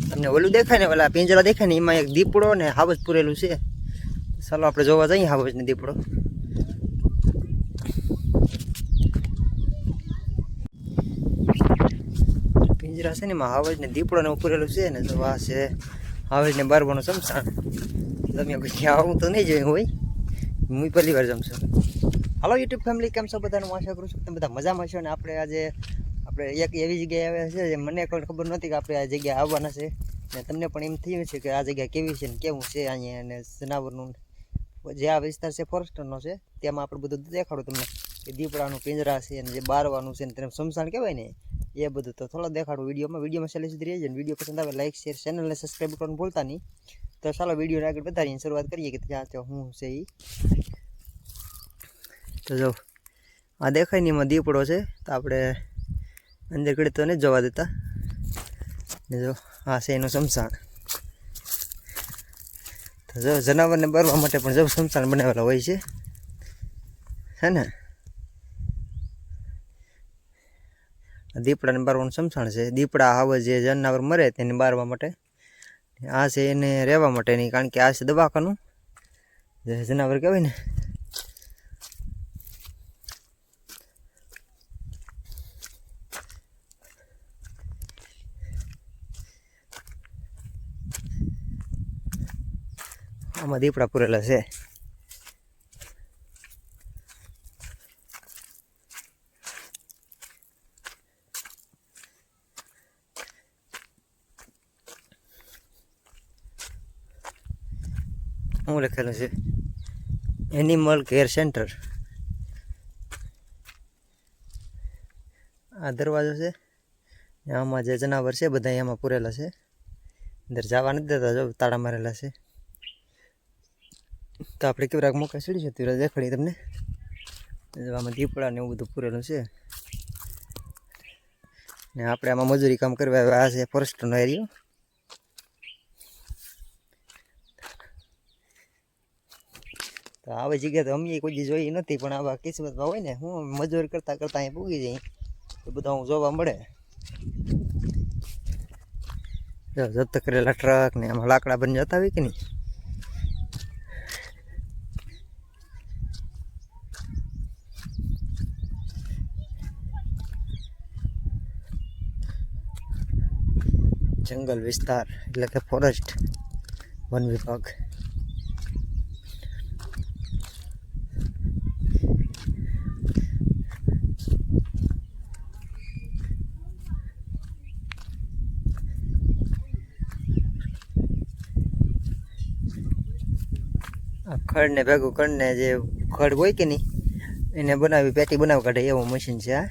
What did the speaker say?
તમને ઓલું દેખાય ને, ઓલા પિંજરા દેખાય ને, એમાં એક દીપડો ને હાવજ પૂરેલું છે. ચાલો આપણે જોવા જઈએ હાવજ ને દીપડો. પિંજરા છે ને એમાં હાવજ ને દીપડો ને પૂરેલું છે ને. જો આ છે હાવજ ને બારવાનું સમસાણ. તમે કોઈ આવું તો નહીં જોયું હોય, હું પહેલી વાર જમશો. હાલો યુટ્યુબ ફેમિલી, કેમ છો બધાનું? આશા કરું છું તમે બધા મજામાં છો. ને આપણે આજે એક એવી જગ્યાએ આવ્યા છે જે મને કોઈ ખબર નહોતી કે આપણે આ જગ્યાએ આવવાના છે. ને તમને પણ એમ થયું છે કે આ જગ્યા કેવી છે ને કેવું છે અહીંયા. અને જનાવરનું જે આ વિસ્તાર છે ફોરેસ્ટરનો છે, તેમાં આપણે બધું દેખાડું તમને કે દીપડાનું પિંજરા છે અને જે બારવાનું છે ને તેને સમસાણ કહેવાય ને, એ બધું તો થોડો દેખાડું વિડીયોમાં છેલ્લે સુધી રહેજો. ને વિડીયો પસંદ આવે લાઈક શેર ચેનલને સબસ્ક્રાઈબ કરવાનું ભૂલતા નહીં. તો ચાલો વિડીયોને આગળ વધારીને શરૂઆત કરીએ કે ત્યાં તો શું છે એ. તો જો આ દેખાય ને એમાં દીપડો છે. તો આપણે અંદર ઘડી તો નથી જવા દેતા. ને જો આ છે એનું સમસાણ. તો જો જનાવરને બારવા માટે પણ જો સમસાણ બનાવેલા હોય છે ને. દીપડાને બારવાનું સમસાણ છે. દીપડા આવે જે જનાવર મરે તેને બારવા માટે. આ છે એને રહેવા માટેની, કારણ કે આ છે દવાખાનું જે જનાવર કહેવાય ને. આમાં દીપડા પૂરેલા છે. શું લખેલું છે? Animal care centre. આ દરવાજો છે. આમાં જે જનાવર છે બધા એમાં પૂરેલા છે. અંદર જવા નથી દેતા, જો તાળા મારેલા છે. તો આપણે કેવરાક મોકા ચડી છે તો દેખાડી તમને. આમાં દીપડા ને એવું બધું પૂરેલું છે. ને આપણે આમાં મજૂરી કામ કરવા આવ્યા. આ છે ફોરેસ્ટનો એરિયો. તો આવી જગ્યા તો અમે કોઈ જોઈ નથી, પણ આવા કિસ્મતમાં હોય ને, હું મજૂરી કરતાં કરતાં અહીં પૂગી જાય તો બધા હું જોવા મળે. જપ્ત કરેલા ટ્રક ને આમાં લાકડા બની જતા હોય કે નહીં. જંગલ વિસ્તાર એટલે કે ફોરેસ્ટ, વન વિભાગ. આ ખડને ભેગું કરીને જે ખડ હોય કે નહીં એને બનાવી પેટી બનાવી કાઢે એવું મશીન છે આ.